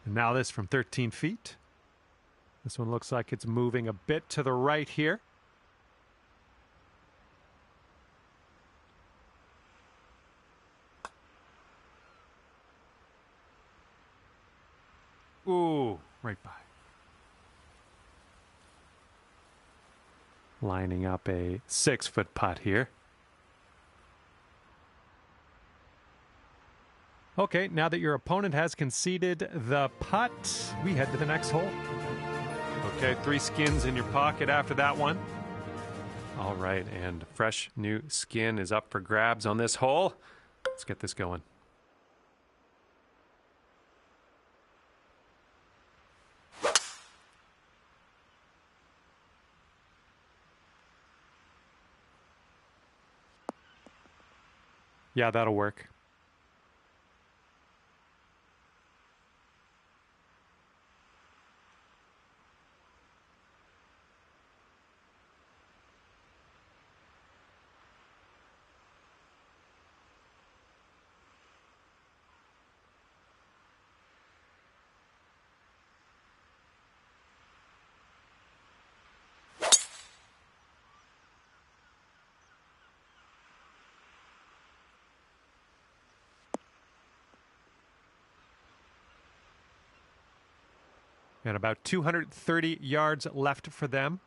And now this from 13 feet. This one looks like it's moving a bit to the right here. Ooh, right by. Lining up a 6-foot putt here. Okay, now that your opponent has conceded the putt, we head to the next hole. Okay, 3 skins in your pocket after that one. All right, and fresh new skin is up for grabs on this hole. Let's get this going. Yeah, that'll work. And about 230 yards left for them.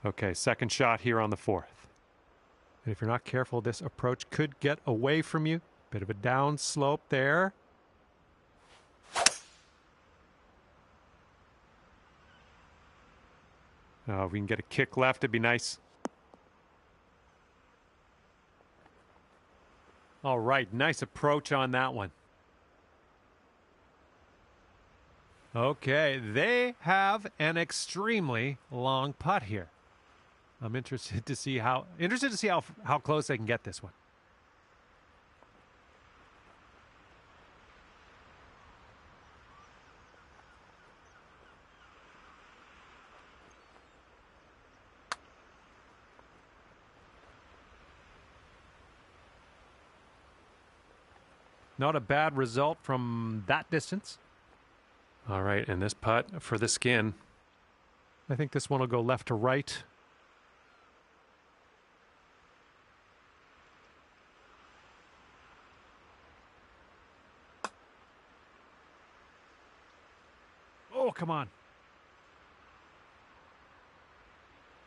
Okay, second shot here on the 4th. And if you're not careful, this approach could get away from you. Bit of a down slope there. If we can get a kick left, it'd be nice. All right, nice approach on that one. Okay, they have an extremely long putt here. I'm interested to see how close they can get this one. Not a bad result from that distance. All right, and this putt for the skin. I think this one will go left to right. Oh, come on.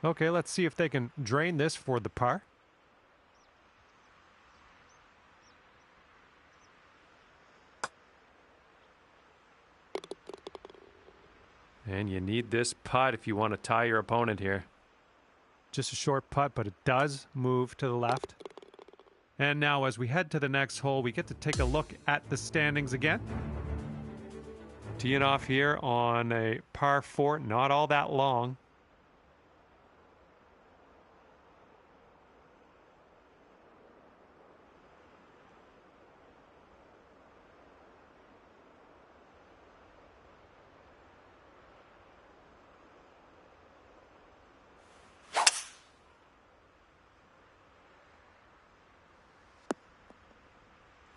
Okay, let's see if they can drain this for the par. And you need this putt if you want to tie your opponent here. Just a short putt, but it does move to the left. And now as we head to the next hole, we get to take a look at the standings again. Teeing off here on a par 4, not all that long.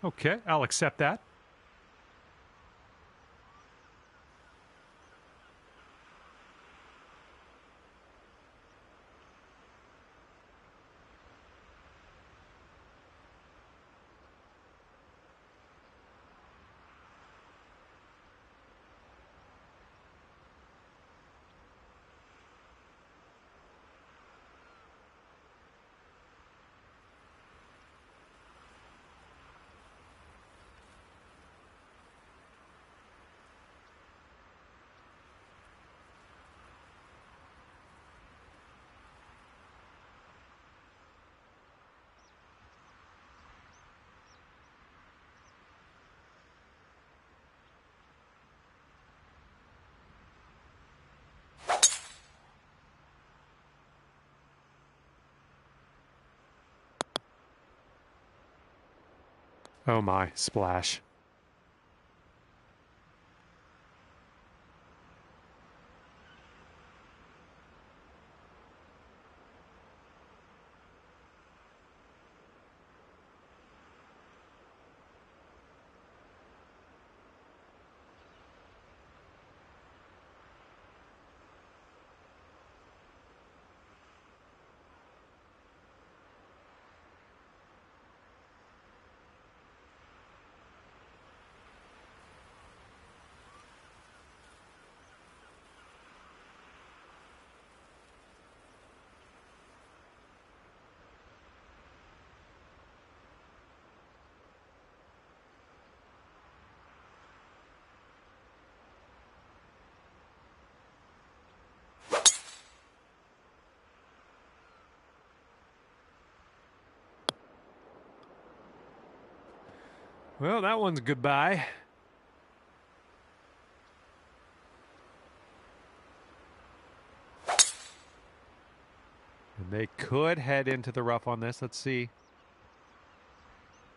Okay, I'll accept that. Oh my, splash. Well, that one's goodbye. And they could head into the rough on this. Let's see.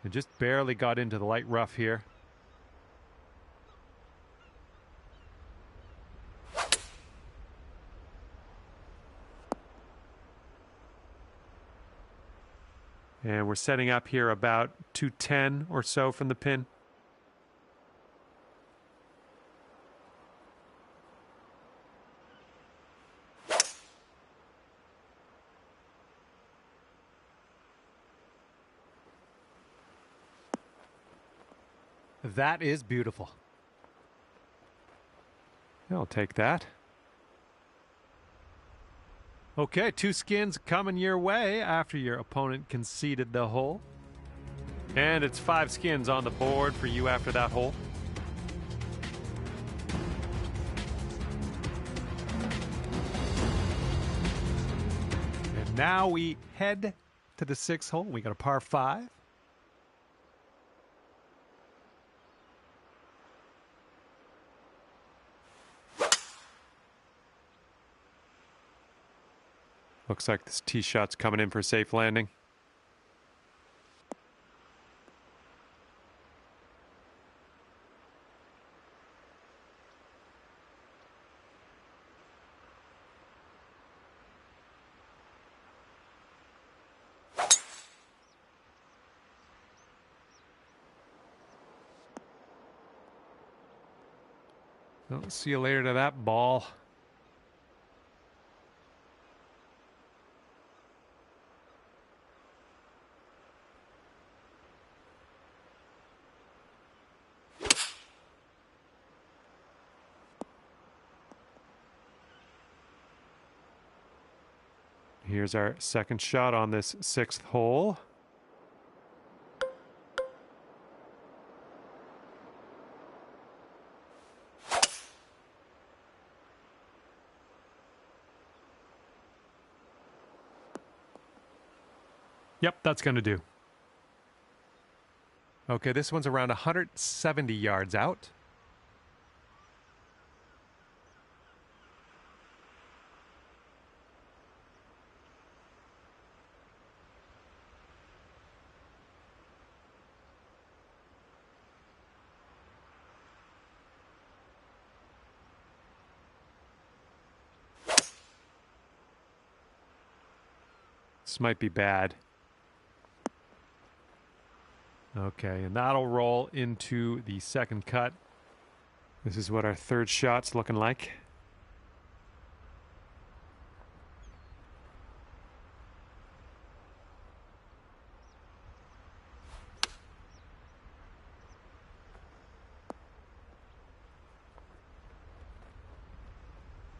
They just barely got into the light rough here. And we're setting up here about 210 or so from the pin. That is beautiful. I'll take that. Okay, 2 skins coming your way after your opponent conceded the hole. And it's 5 skins on the board for you after that hole. And now we head to the 6th hole. We got a par 5. Looks like this tee shot's coming in for a safe landing. Well, see you later to that ball. Here's our second shot on this 6th hole. Yep, that's going to do. Okay, this one's around 170 yards out. This might be bad. Okay, and that'll roll into the second cut. This is what our third shot's looking like.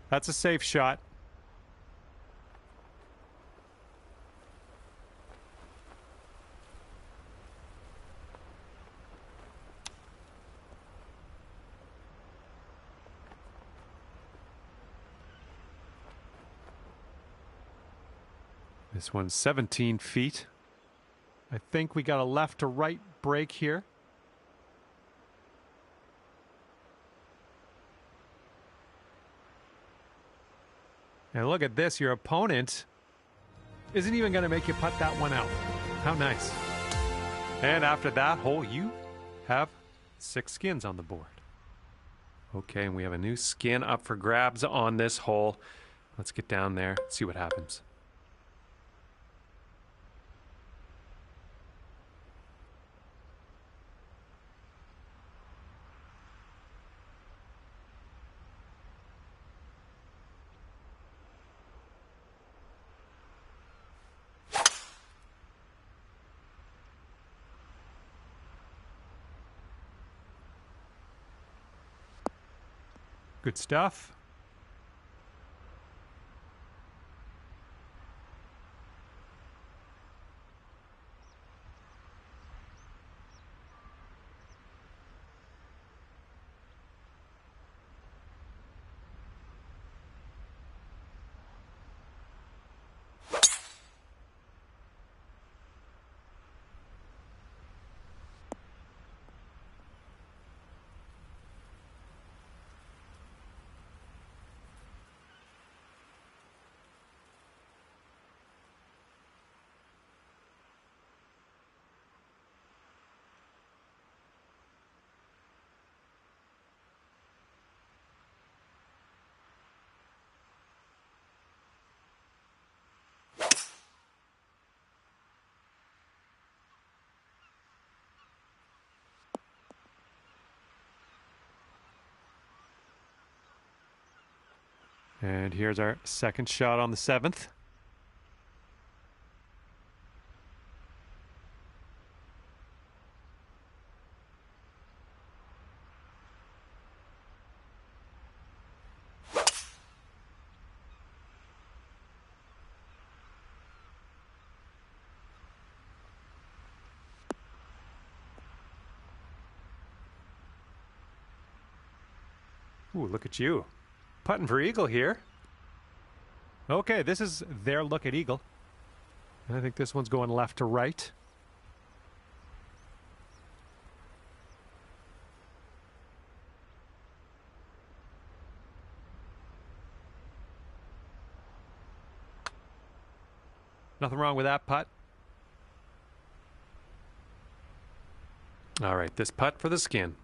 That's a safe shot. This one's 17 feet. I think we got a left to right break here. And look at this, your opponent isn't even going to make you putt that one out. How nice. And after that hole, you have 6 skins on the board. Okay, and we have a new skin up for grabs on this hole. Let's get down there, see what happens. Good stuff. And here's our second shot on the 7th. Ooh, look at you. Putting for eagle here. Okay, this is their look at eagle. I think this one's going left to right. Nothing wrong with that putt. All right, this putt for the skin.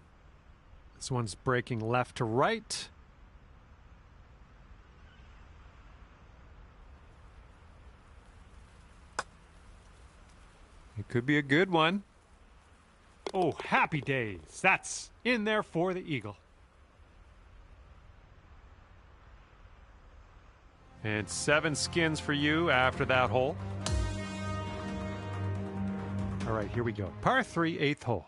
This one's breaking left to right. It could be a good one. Oh, happy days. That's in there for the eagle. And 7 skins for you after that hole. All right, here we go. Par 3, 8th hole.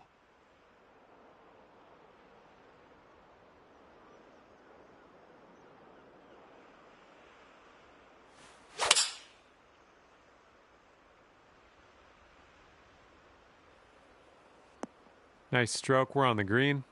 Nice stroke. We're on the green.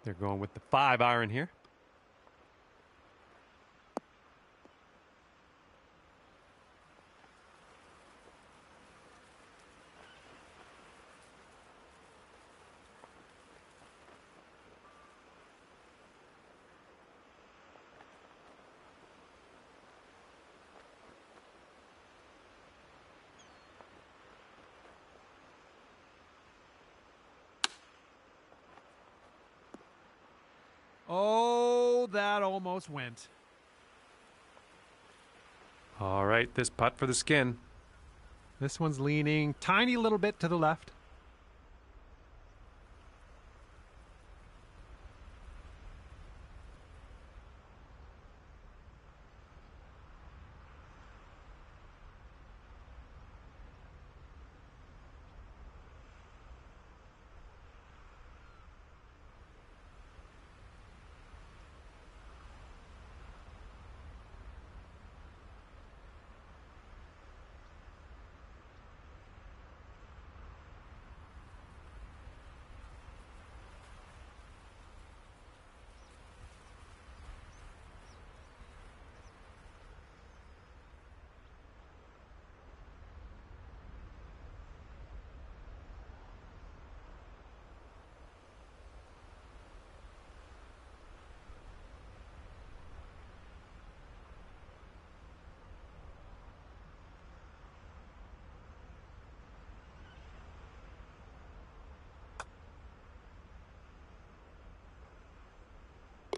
They're going with the 5-iron here. Oh, that almost went. All right, this putt for the skin. This one's leaning tiny little bit to the left.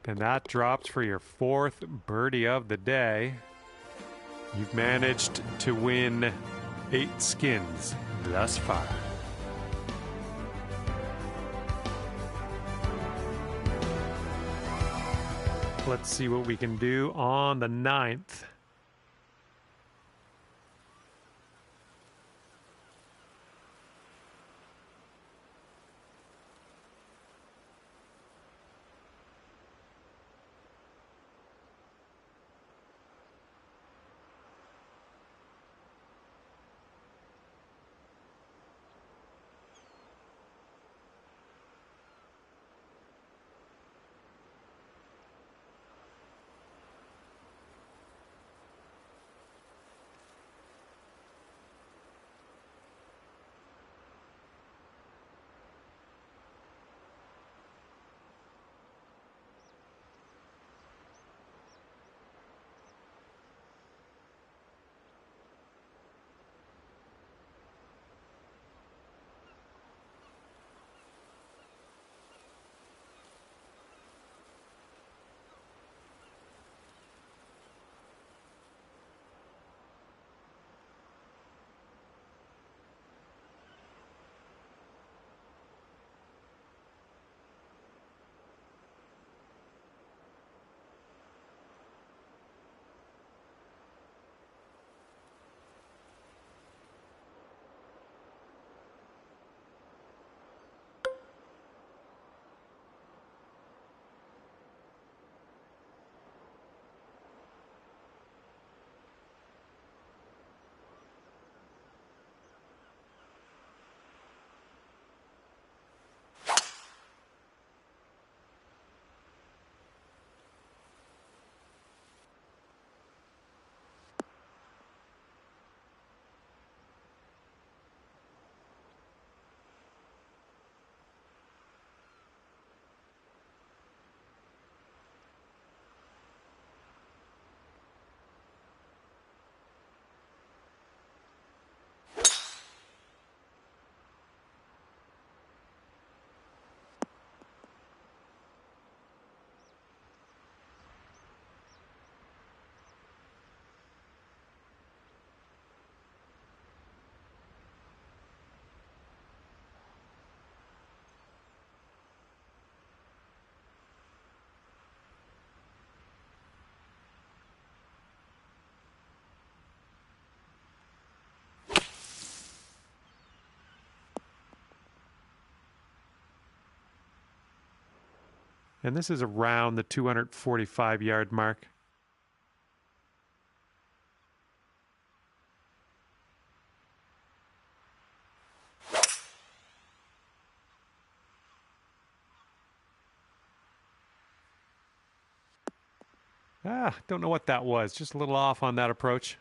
And that drops for your fourth birdie of the day. You've managed to win 8 skins thus far. Let's see what we can do on the 9th. And this is around the 245-yard mark. Don't know what that was. Just a little off on that approach.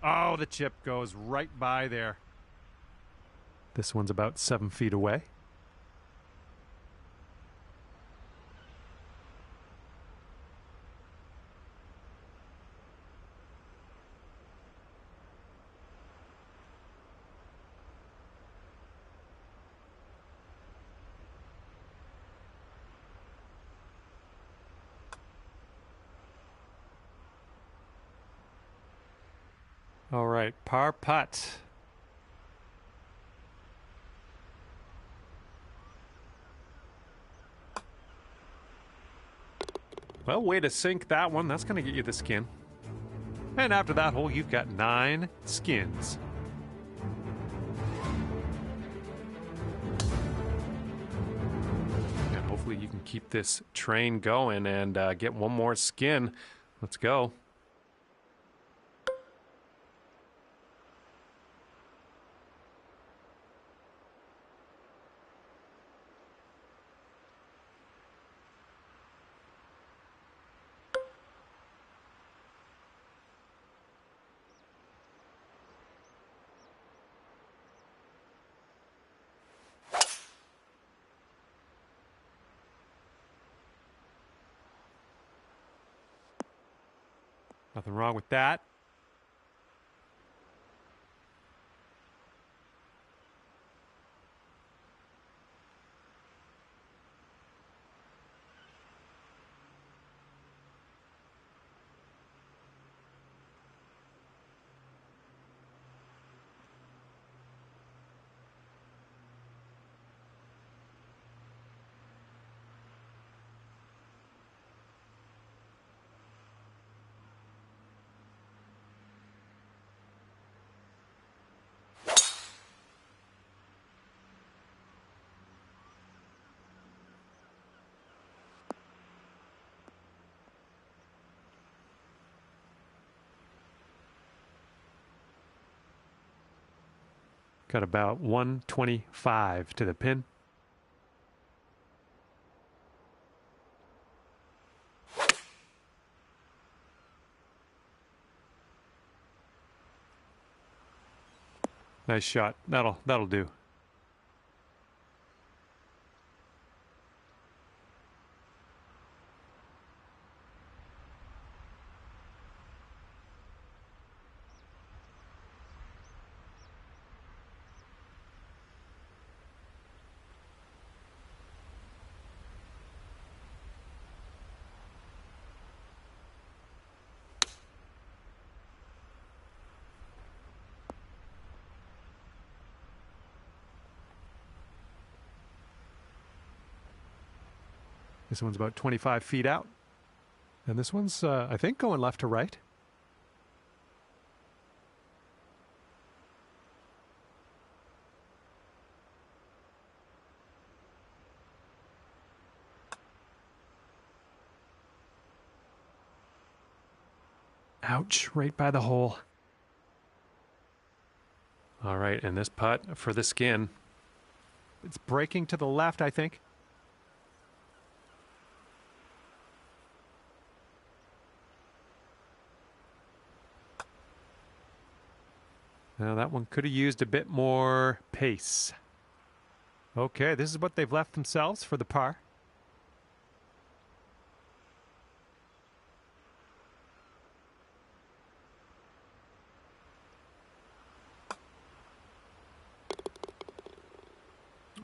Oh, the chip goes right by there. This one's about 7 feet away. All right, par putt. Well, way to sink that one. That's going to get you the skin. And after that hole, you've got 9 skins. And hopefully you can keep this train going and get one more skin. Let's go. Nothing wrong with that. Got about 125 to the pin. Nice shot. That'll do. This one's about 25 feet out. And this one's, I think, going left to right. Ouch, right by the hole. All right, and this putt for the skin. It's breaking to the left, I think. Now that one could have used a bit more pace. Okay, this is what they've left themselves for the par.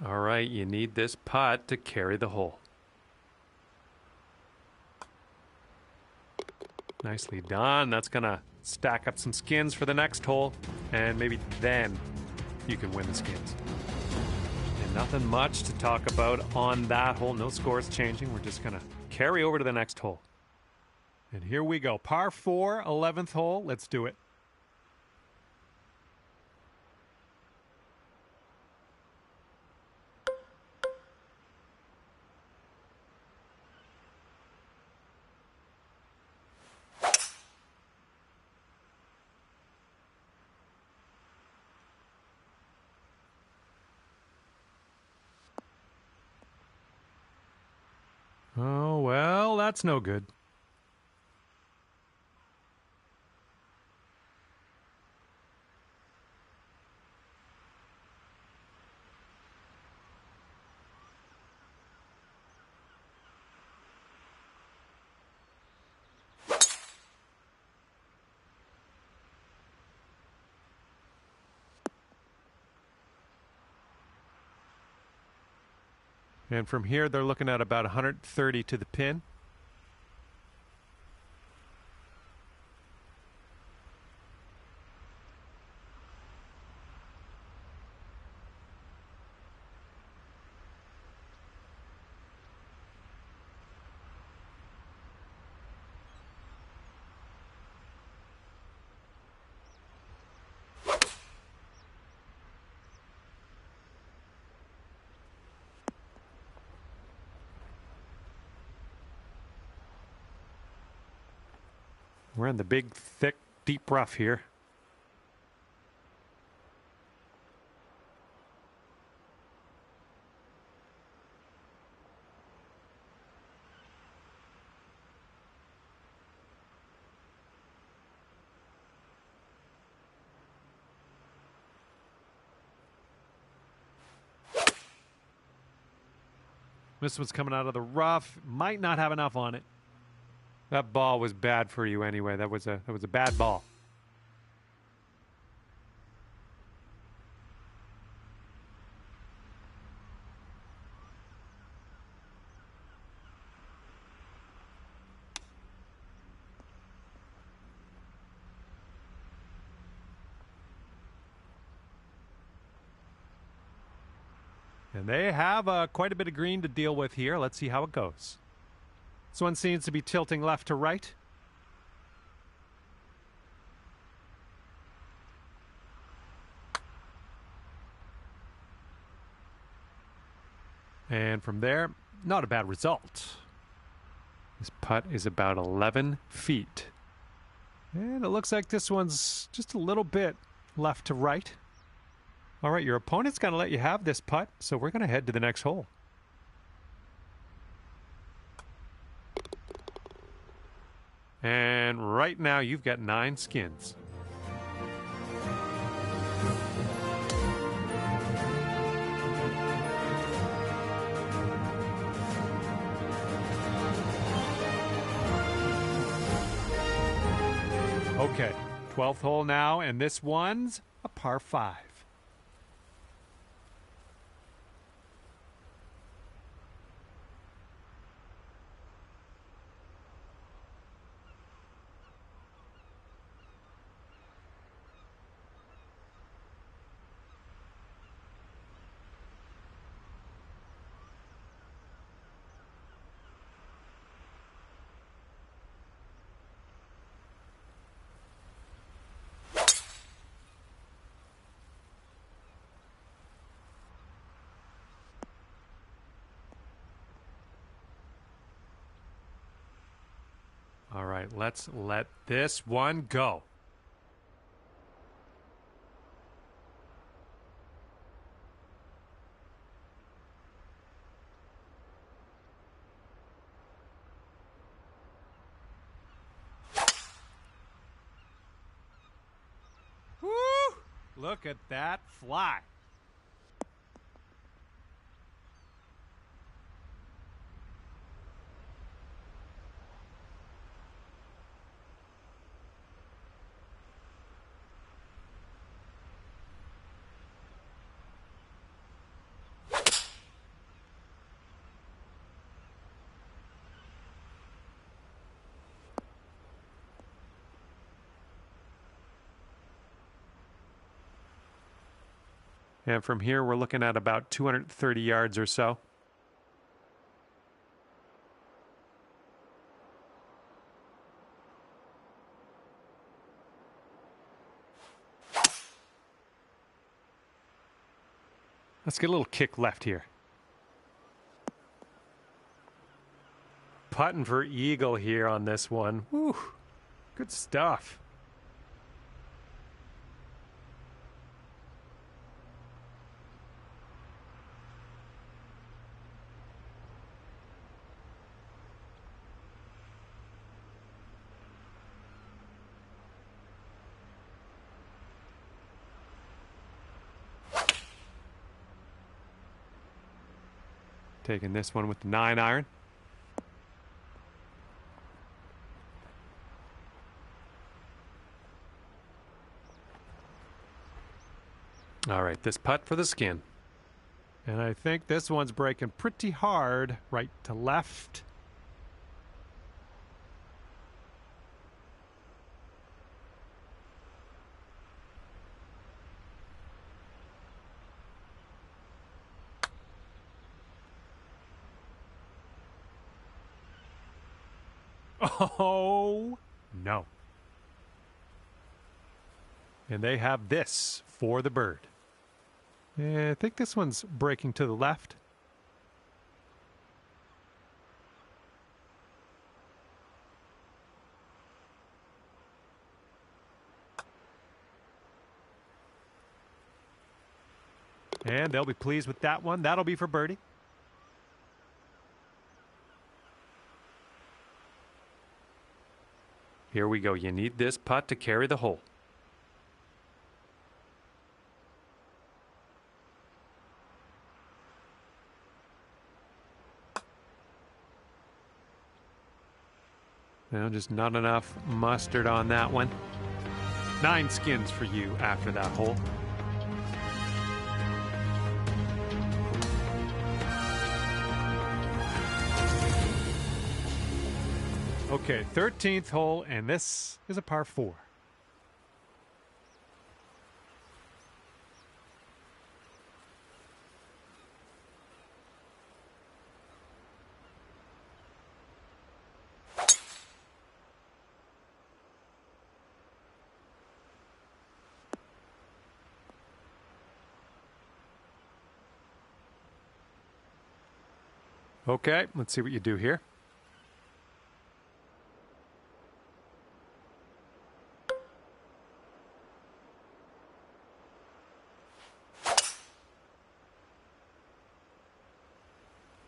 All right, you need this putt to carry the hole. Nicely done. That's going to stack up some skins for the next hole, and maybe then you can win the skins. And nothing much to talk about on that hole. No scores changing. We're just going to carry over to the next hole. And here we go. Par 4, 11th hole. Let's do it. Oh, well, that's no good. And from here, they're looking at about 130 to the pin. We're in the big, thick, deep rough here. This one's coming out of the rough. Might not have enough on it. That ball was bad for you anyway. That was a bad ball. And they have quite a bit of green to deal with here. Let's see how it goes. This one seems to be tilting left to right. And from there, not a bad result. This putt is about 11 feet. And it looks like this one's just a little bit left to right. All right, your opponent's going to let you have this putt, so we're going to head to the next hole. And right now, you've got 9 skins. Okay, 12th hole now, and this one's a par 5. All right, let's let this one go. Woo! Look at that fly. And from here, we're looking at about 230 yards or so. Let's get a little kick left here. Putting for eagle here on this one. Woo, good stuff. Taking this one with the 9-iron. All right, this putt for the skin. And I think this one's breaking pretty hard right to left. Oh, no. And they have this for the bird. I think this one's breaking to the left. And they'll be pleased with that one. That'll be for birdie. Here we go. You need this putt to carry the hole. Well, just not enough mustard on that one. 9 skins for you after that hole. Okay, 13th hole, and this is a par 4. Okay, let's see what you do here.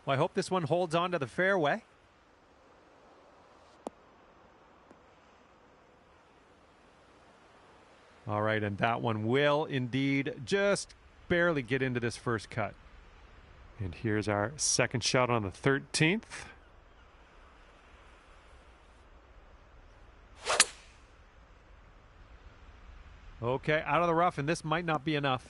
Well, I hope this one holds on to the fairway. All right, and that one will indeed just barely get into this first cut. And here's our second shot on the 13th. Okay, out of the rough, and this might not be enough.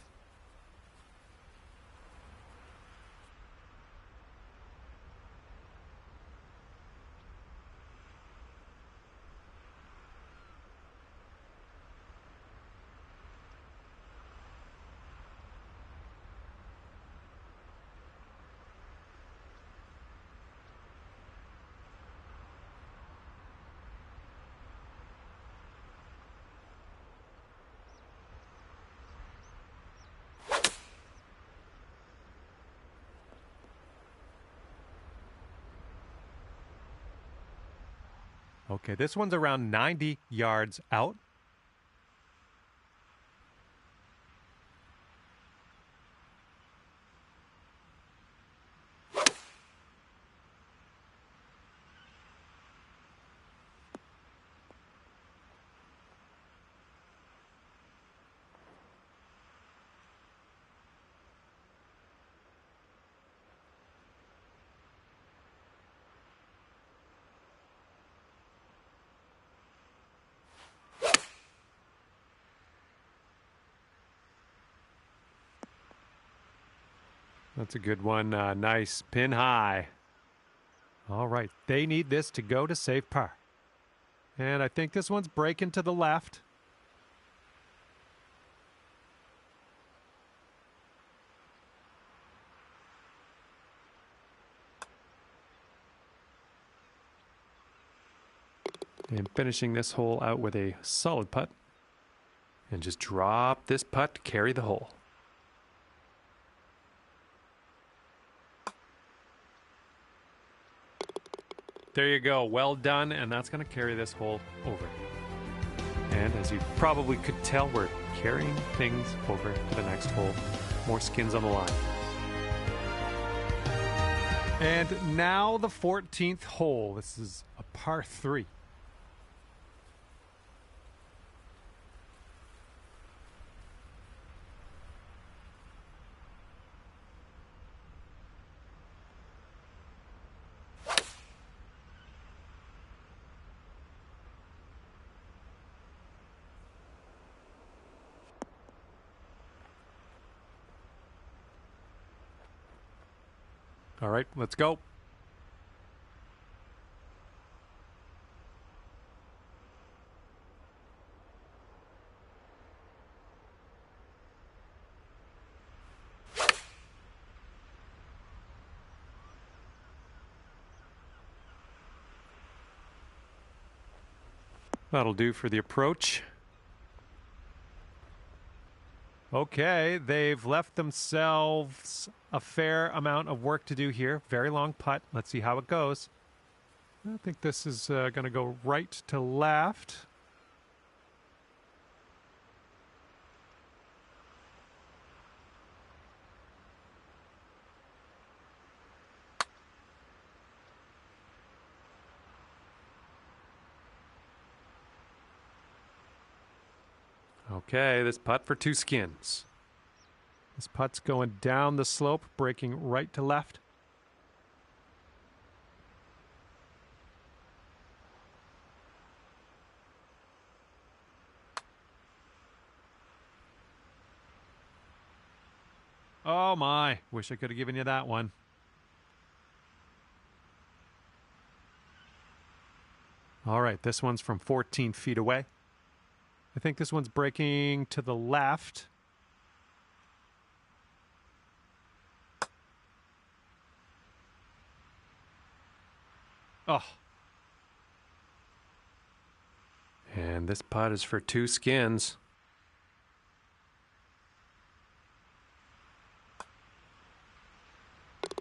Okay, this one's around 90 yards out. That's a good one. Nice pin high. All right, they need this to go to save par. And I think this one's breaking to the left. And finishing this hole out with a solid putt. And just drop this putt to carry the hole. There you go. Well done. And that's going to carry this hole over. And as you probably could tell, we're carrying things over to the next hole. More skins on the line. And now the 14th hole. This is a par 3. All right, let's go. That'll do for the approach. Okay, they've left themselves a fair amount of work to do here. Very long putt. Let's see how it goes. I think this is going to go right to left. Okay, this putt for 2 skins. This putt's going down the slope, breaking right to left. Oh my, wish I could have given you that one. All right, this one's from 14 feet away. I think this one's breaking to the left. Oh. And this putt is for 2 skins.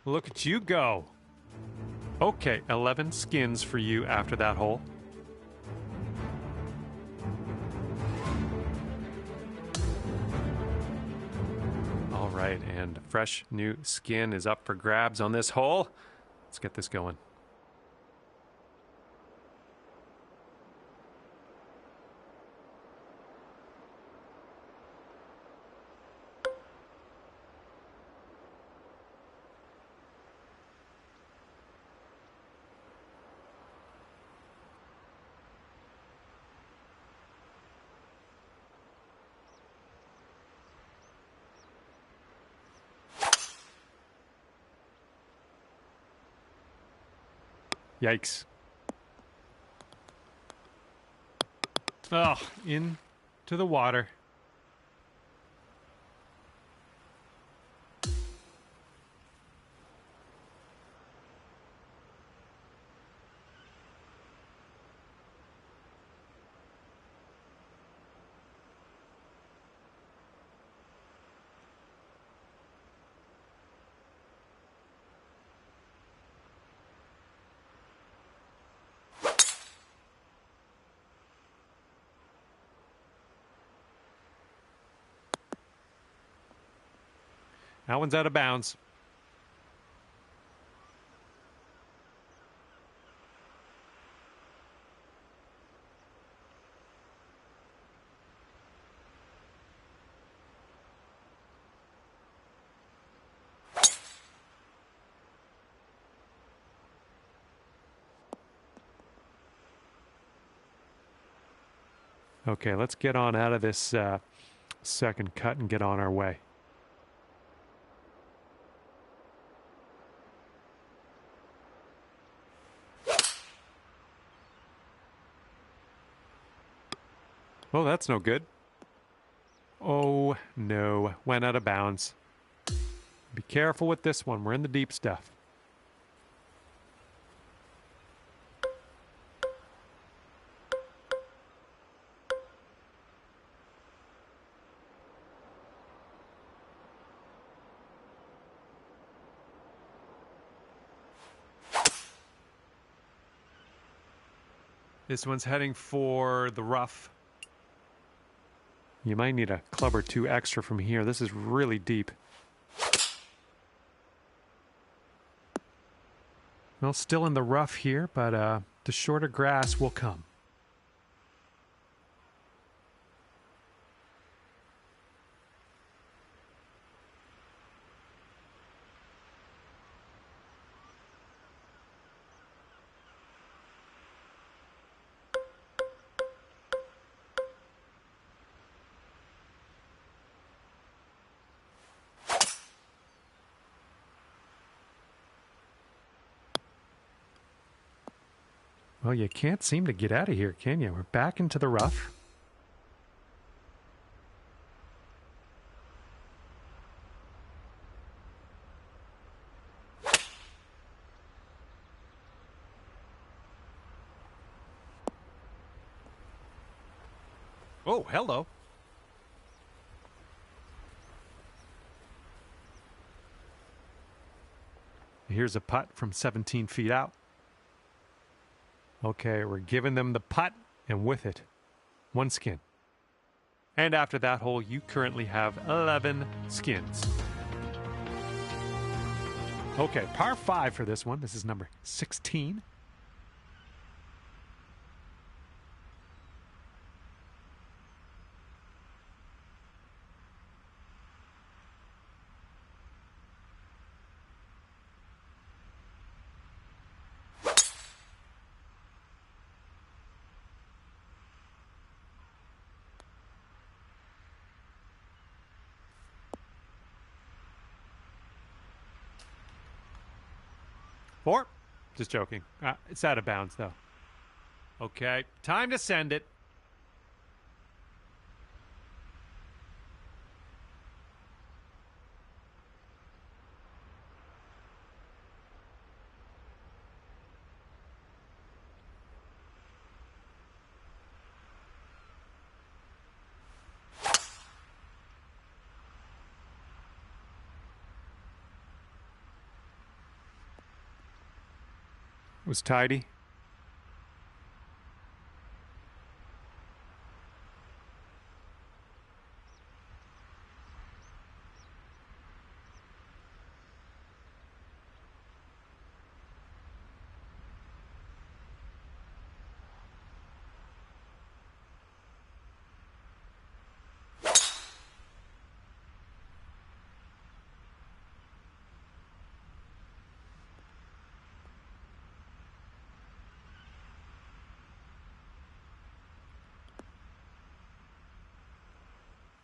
Look at you go. Okay, 11 skins for you after that hole. All right, and a fresh new skin is up for grabs on this hole. Let's get this going. Yikes. Oh, into the water. That one's out of bounds. Okay, let's get on out of this second cut and get on our way. Oh, that's no good. Oh, no. Went out of bounds. Be careful with this one. We're in the deep stuff. This one's heading for the rough. You might need a club or 2 extra from here. This is really deep. Well, still in the rough here, but the shorter grass will come. Well, you can't seem to get out of here, can you? We're back into the rough. Oh, hello. Here's a putt from 17 feet out. Okay, we're giving them the putt, and with it, 1 skin. And after that hole, you currently have 11 skins. Okay, par 5 for this one. This is number 16. 4. Just joking. It's out of bounds, though. Okay, time to send it. It was tidy.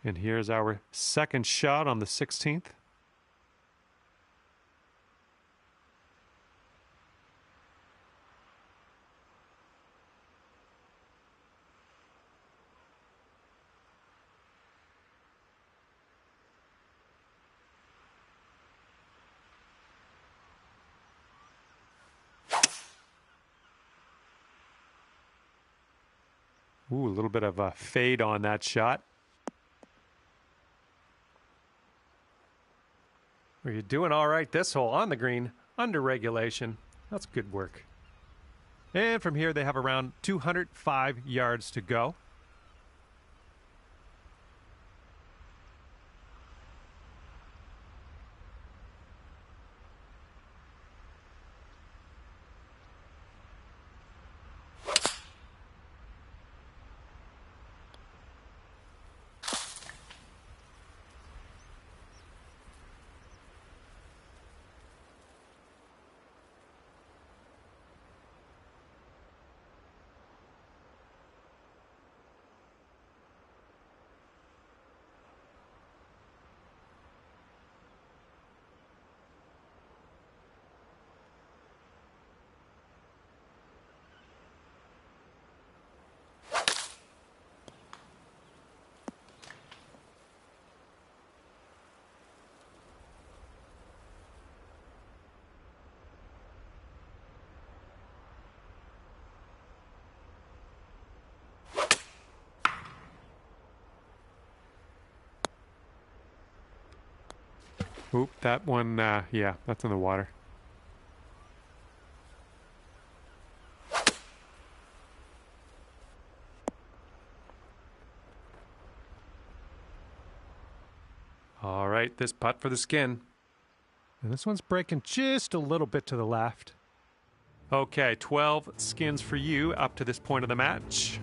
And here's our second shot on the 16th. Ooh, a little bit of a fade on that shot. Well, you're doing all right this hole on the green, under regulation. That's good work. And from here, they have around 205 yards to go. Oop, that one, yeah, that's in the water. All right, this putt for the skin. And this one's breaking just a little bit to the left. Okay, 12 skins for you up to this point of the match.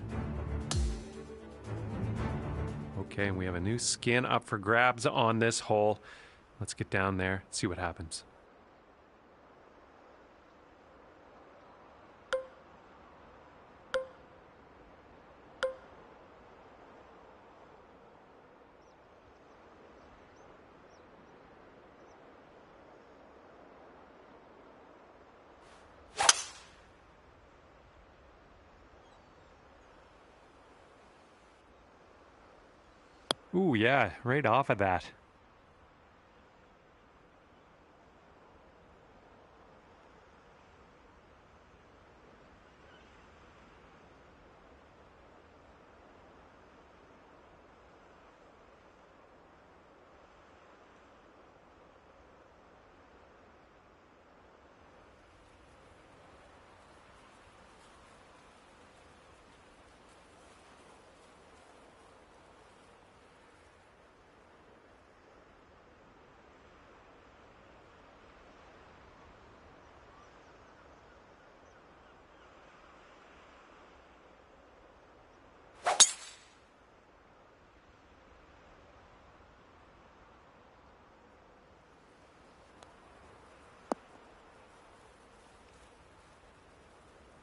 Okay, and we have a new skin up for grabs on this hole. Let's get down there, see what happens. Ooh, yeah, right off of that.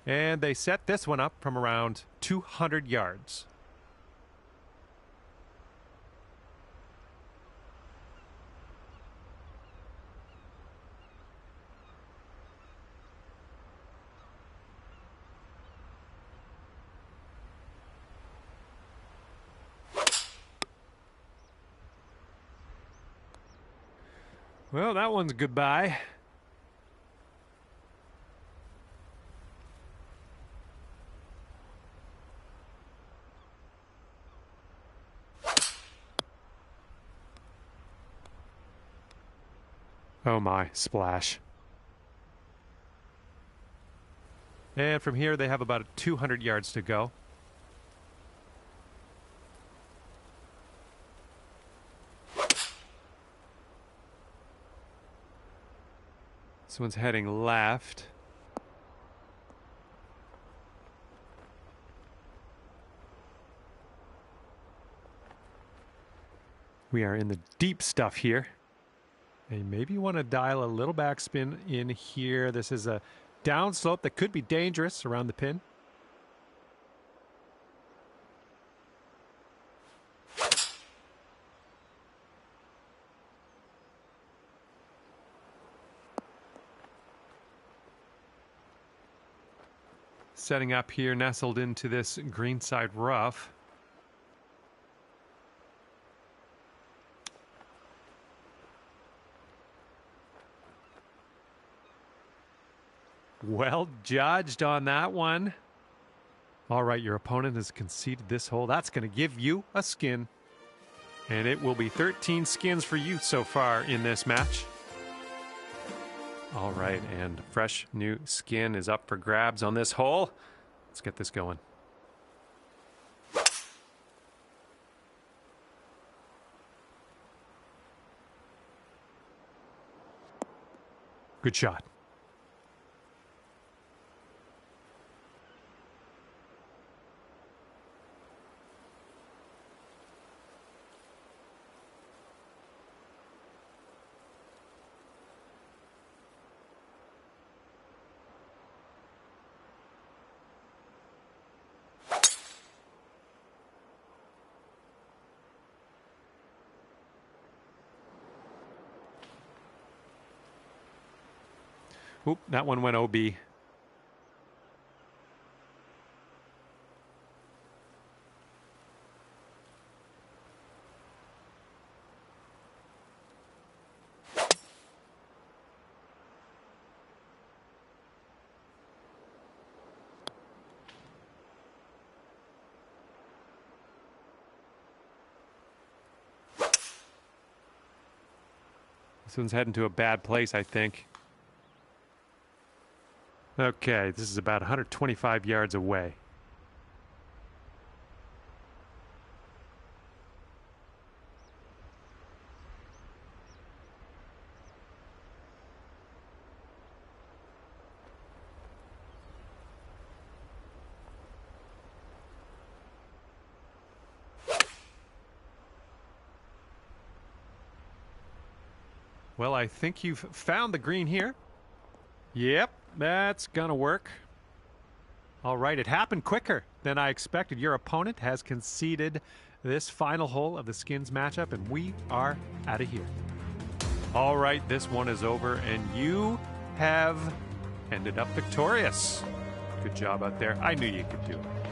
And they set this one up from around 200 yards. Well, that one's goodbye. Oh my, splash. And from here, they have about 200 yards to go. This one's heading left. We are in the deep stuff here. And maybe you want to dial a little backspin in here. This is a downslope that could be dangerous around the pin. Setting up here, nestled into this greenside rough. Well judged on that one. All right, your opponent has conceded this hole. That's going to give you a skin. And it will be 13 skins for you so far in this match. All right, and fresh new skin is up for grabs on this hole. Let's get this going. Good shot. Oop, that one went OB. This one's heading to a bad place, I think. Okay, this is about 125 yards away. Well, I think you've found the green here. Yep, that's gonna work. All right, it happened quicker than I expected. Your opponent has conceded this final hole of the skins matchup, and we are out of here. All right, this one is over, and you have ended up victorious. Good job out there. I knew you could do it.